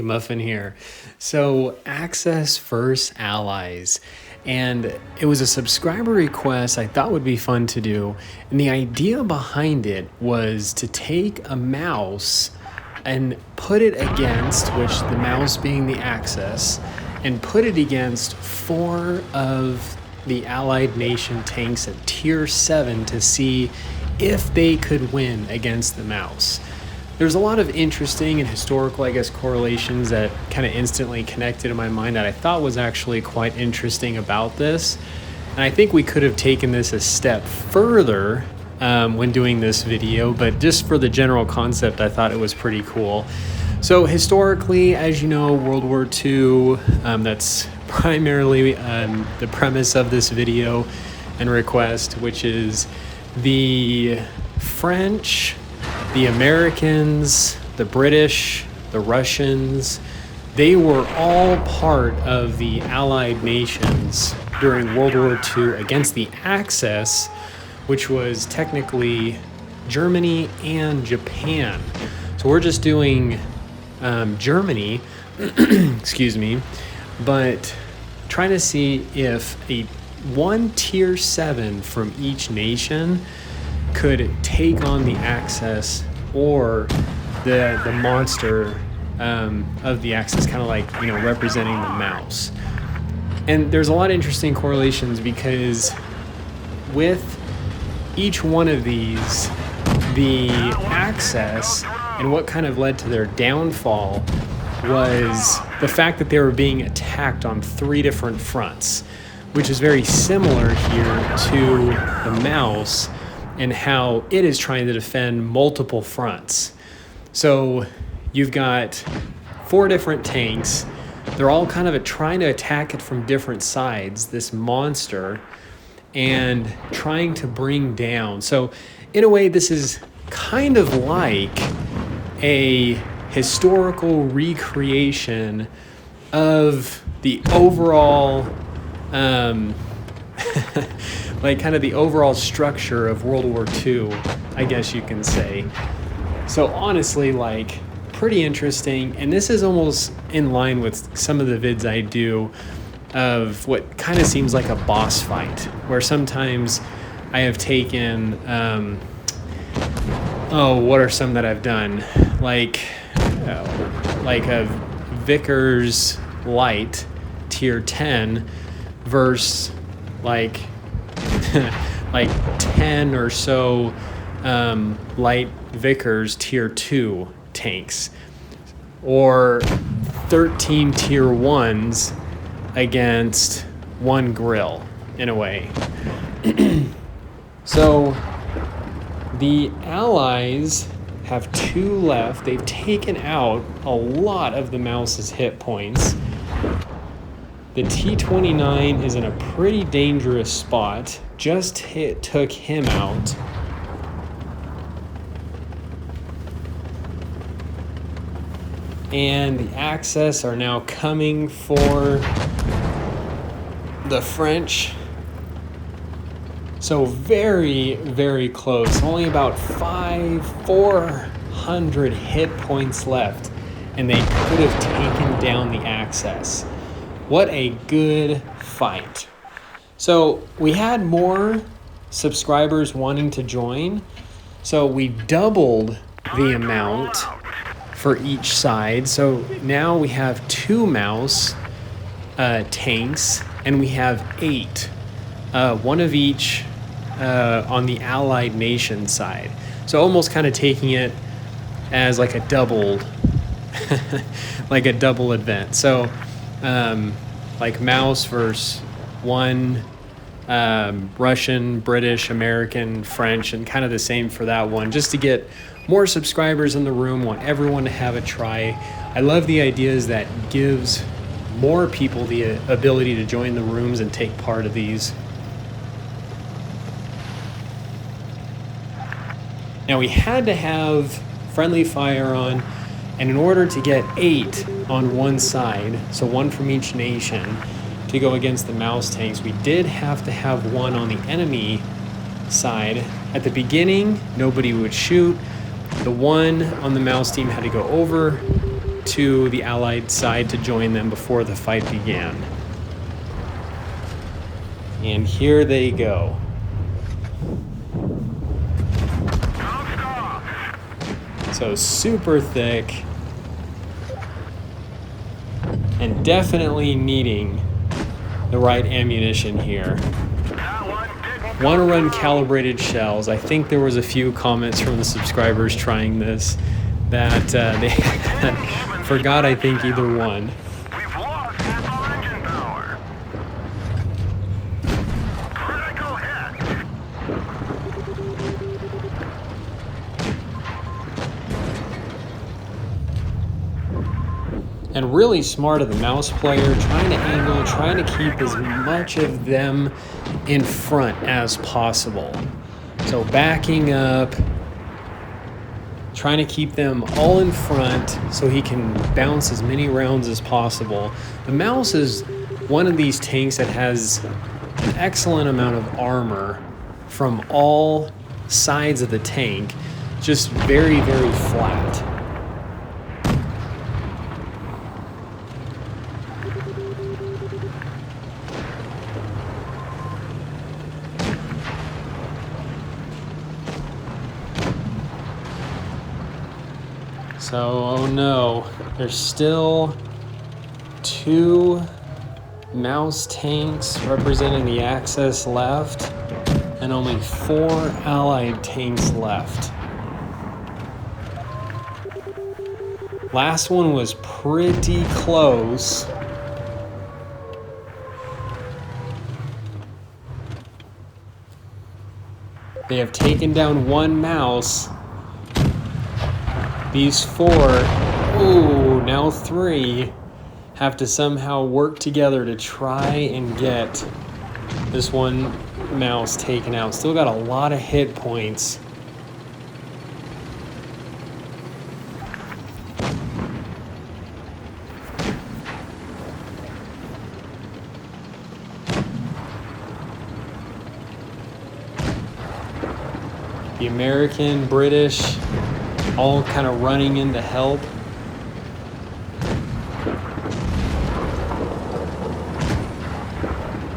muffin here. So, Access versus Allies. And it was a subscriber request I thought would be fun to do. And the idea behind it was to take a mouse and put it against, which the mouse being the Axis, and put it against 4 of the Allied nation tanks at tier 7 to see if they could win against the mouse. There's a lot of interesting and historical, correlations that kind of instantly connected in my mind that I thought was actually quite interesting about this. And I think we could have taken this a step further when doing this video, but just for the general concept, I thought it was pretty cool. So historically, as you know, World War II, that's primarily the premise of this video and request, which is the French, the Americans, the British, the Russians, they were all part of the Allied nations during World War II against the Axis, which was technically Germany and Japan. So we're just doing Germany, excuse me, but trying to see if one tier 7 from each nation could take on the Axis or the monster of the Axis, kind of like, representing the mouse. And there's a lot of interesting correlations because with each one of these, the Axis and what kind of led to their downfall was the fact that they were being attacked on 3 different fronts, which is very similar here to the mouse and how it is trying to defend multiple fronts. So you've got 4 different tanks. They're all kind of trying to attack it from different sides, this monster, and trying to bring down. So in a way, this is kind of like a historical recreation of the overall kind of the overall structure of World War II, I guess you can say. So honestly, pretty interesting. And this is almost in line with some of the vids I do of what kind of seems like a boss fight, where sometimes I have taken, what are some that I've done? Like a Vickers Light tier 10 versus like 10 or so light Vickers tier 2 tanks, or 13 tier 1s against 1 grill, in a way. So the Allies have 2 left. They've taken out a lot of the mouse's hit points. The T-29 is in a pretty dangerous spot. Just took him out. And the Axis are now coming for the French. So very, very close. Only about 400 hit points left, and they could have taken down the Axis. What a good fight. So we had more subscribers wanting to join, so we doubled the amount for each side. So now we have 2 mouse tanks, and we have 8, 1 of each on the Allied nation side. So almost kind of taking it as like a doubled, like a double event. So like mouse versus 1 Russian, British, American, French, and kind of the same for that one, just to get more subscribers in the room. Want everyone to have a try. I love the ideas that gives more people the ability to join the rooms and take part of these. Now we had to have friendly fire on, and in order to get 8 on one side, so 1 from each nation, to go against the mouse tanks, we did have to have 1 on the enemy side. At the beginning, nobody would shoot. The 1 on the mouse team had to go over to the Allied side to join them before the fight began. And here they go. So super thick. And definitely needing the right ammunition here. Want to run calibrated shells. I think there was a few comments from the subscribers trying this that they forgot, I think, either one. We've lost half our engine power. Critical hit. And really smart of the mouse player, trying to angle, trying to keep as much of them in front as possible. So backing up, trying to keep them all in front so he can bounce as many rounds as possible. The mouse is one of these tanks that has an excellent amount of armor from all sides of the tank, just very, very flat. So, oh no, there's still 2 mouse tanks representing the Axis left, and only 4 Allied tanks left. Last one was pretty close. They have taken down 1 mouse. These 4, ooh, now 3, have to somehow work together to try and get this 1 mouse taken out. Still got a lot of hit points. The American, British, all kind of running in to help.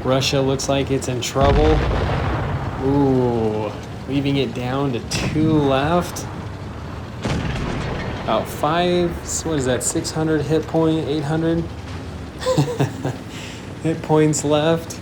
Russia looks like it's in trouble. Ooh, leaving it down to 2 left. About 5, what is that, 600 hit point, 800 hit points left.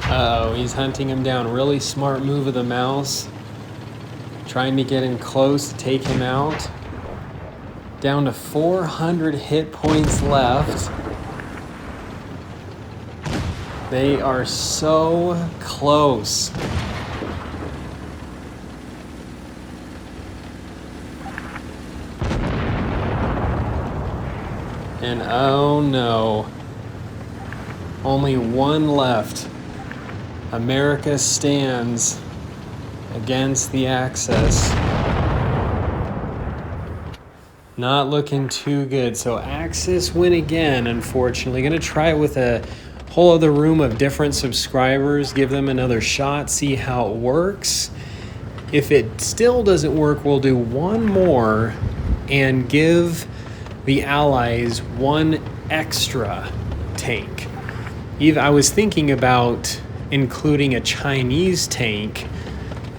Uh-oh, he's hunting him down. Really smart move of the mouse. Trying to get in close to take him out. Down to 400 hit points left. They are so close. And oh no. Only 1 left. America stands against the Axis. Not looking too good. So Axis win again, unfortunately. Gonna try it with a whole other room of different subscribers. Give them another shot, see how it works. If it still doesn't work, we'll do 1 more and give the Allies 1 extra tank. I was thinking about including a Chinese tank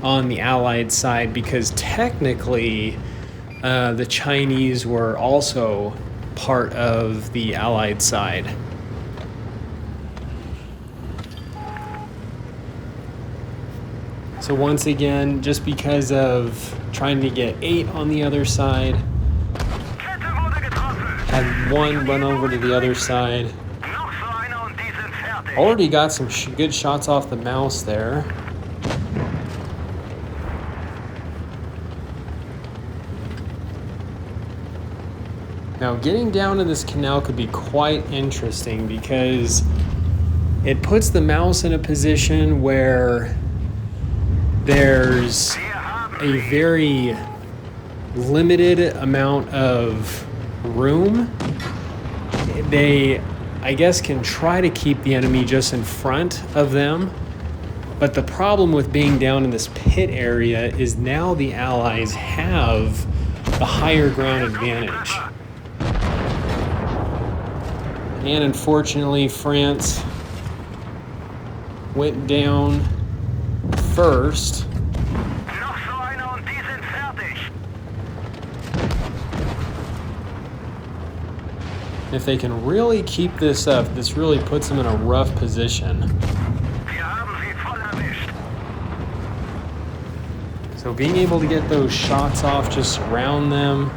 on the Allied side because technically the Chinese were also part of the Allied side. So once again, just because of trying to get 8 on the other side, had 1 run over to the other side. Already got some good shots off the mouse there. Now getting down to this canal could be quite interesting because it puts the mouse in a position where there's a very limited amount of room. They, I guess, can try to keep the enemy just in front of them. But the problem with being down in this pit area is now the Allies have the higher ground advantage. And unfortunately, France went down first. If they can really keep this up, this really puts them in a rough position. So being able to get those shots off, just surround them.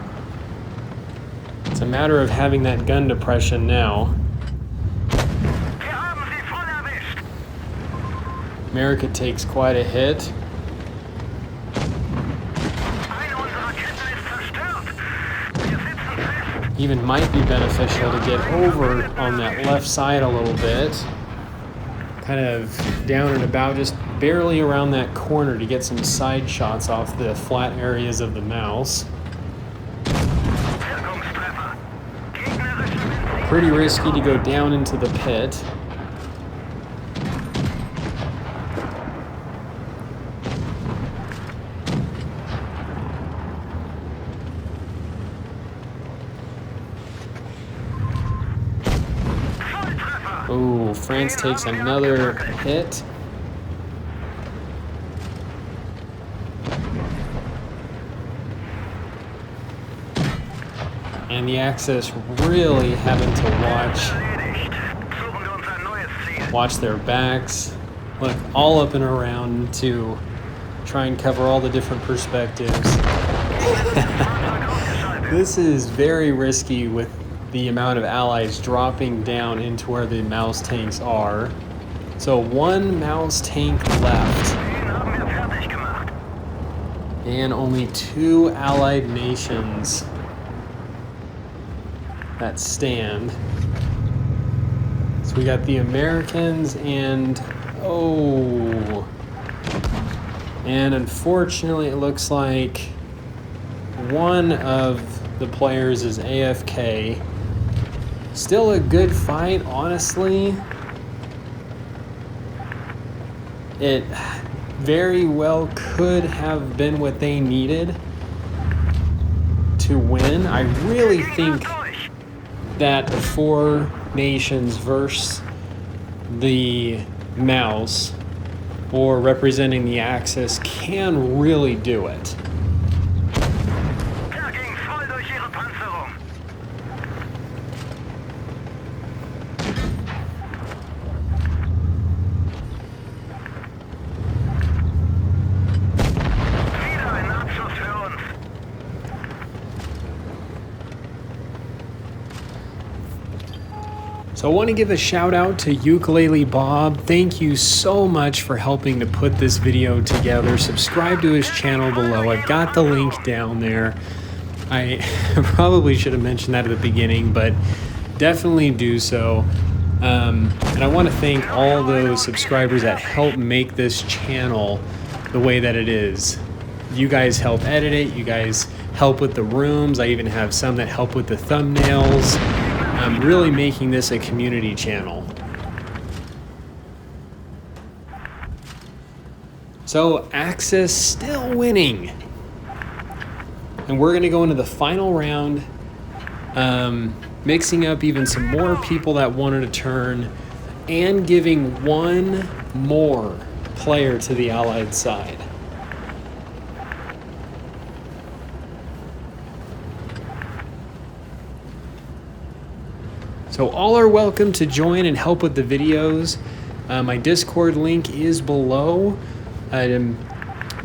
It's a matter of having that gun depression now. America takes quite a hit. Even might be beneficial to get over on that left side a little bit. Kind of down and about, just barely around that corner to get some side shots off the flat areas of the mouse. Pretty risky to go down into the pit. Oh, France takes another hit. And the Axis really having to watch their backs, look all up and around to try and cover all the different perspectives. This is very risky with the amount of Allies dropping down into where the mouse tanks are. So one mouse tank left. And only 2 Allied nations that stand. So we got the Americans and unfortunately it looks like one of the players is AFK. Still a good fight, honestly. It very well could have been what they needed to win. I really think that the 4 nations versus the mouse, or representing the Axis, can really do it. So I want to give a shout out to Ukulele Bob. Thank you so much for helping to put this video together. Subscribe to his channel below. I've got the link down there. I probably should have mentioned that at the beginning, but definitely do so. And I want to thank all those subscribers that help make this channel the way that it is. You guys help edit it. You guys help with the rooms. I even have some that help with the thumbnails. I'm really making this a community channel. So Axis still winning. And we're gonna go into the final round, mixing up even some more people that wanted a turn and giving one more player to the Allied side. So all are welcome to join and help with the videos. My Discord link is below.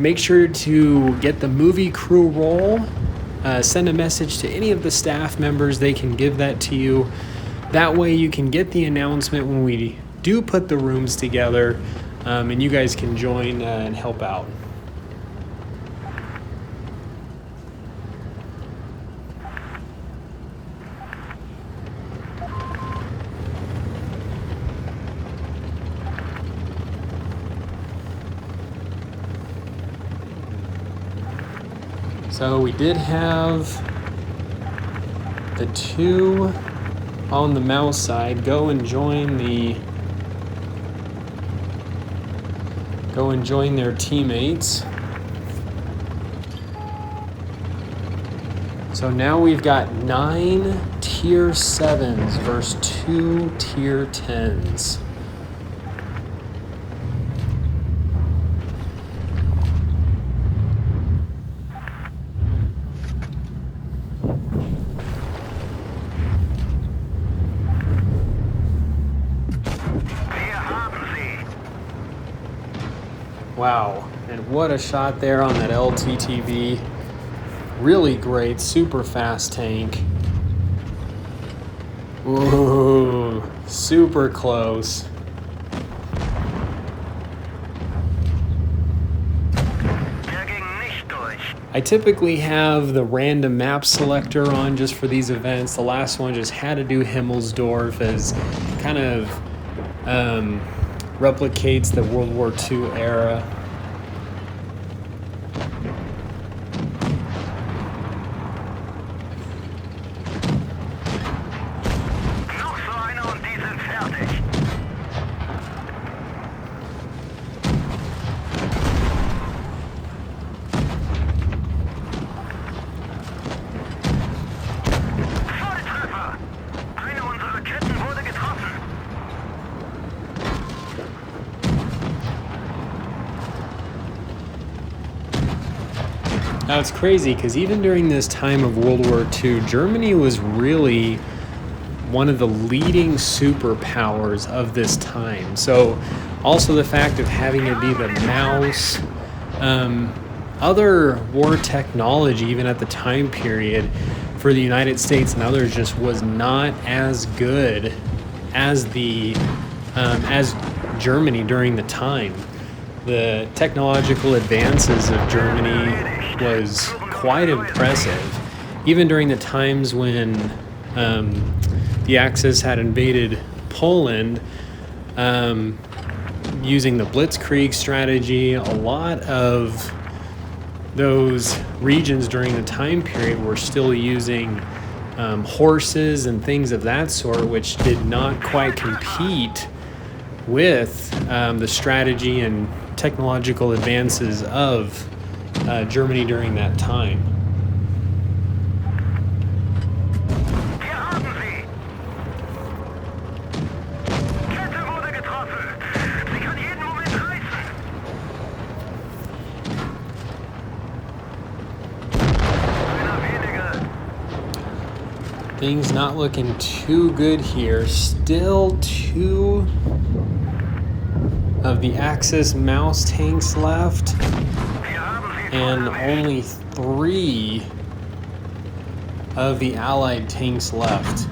Make sure to get the movie crew role. Send a message to any of the staff members. They can give that to you. That way you can get the announcement when we do put the rooms together, and you guys can join and help out. So we did have the two on the mouse side go and join their teammates. So now we've got 9 tier 7s versus 2 tier 10s. Wow, and what a shot there on that LTTV. Really great, super fast tank. Ooh, super close. I typically have the random map selector on just for these events. The last one just had to do Himmelsdorf, as kind of replicates the World War II era. Now it's crazy because even during this time of World War II, Germany was really one of the leading superpowers of this time. So also the fact of having it be the mouse, other war technology, even at the time period for the United States and others, just was not as good as as Germany during the time. The technological advances of Germany was quite impressive. Even during the times when the Axis had invaded Poland, using the Blitzkrieg strategy, a lot of those regions during the time period were still using horses and things of that sort, which did not quite compete with the strategy and technological advances of Germany during that time. Things not looking too good here. Still 2 of the Axis mouse tanks left, and only 3 of the Allied tanks left.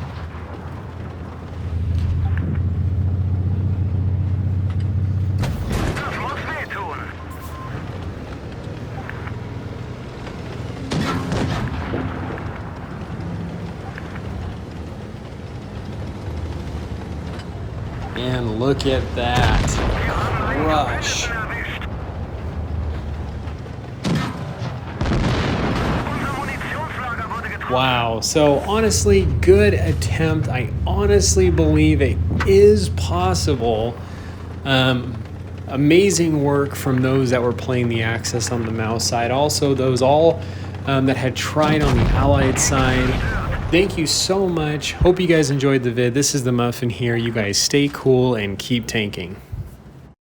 And look at that crush. Wow, so honestly, good attempt. I honestly believe it is possible. Amazing work from those that were playing the Axis on the mouse side. Also, those all that had tried on the Allied side. Thank you so much. Hope you guys enjoyed the vid. This is the Muffin here. You guys stay cool and keep tanking.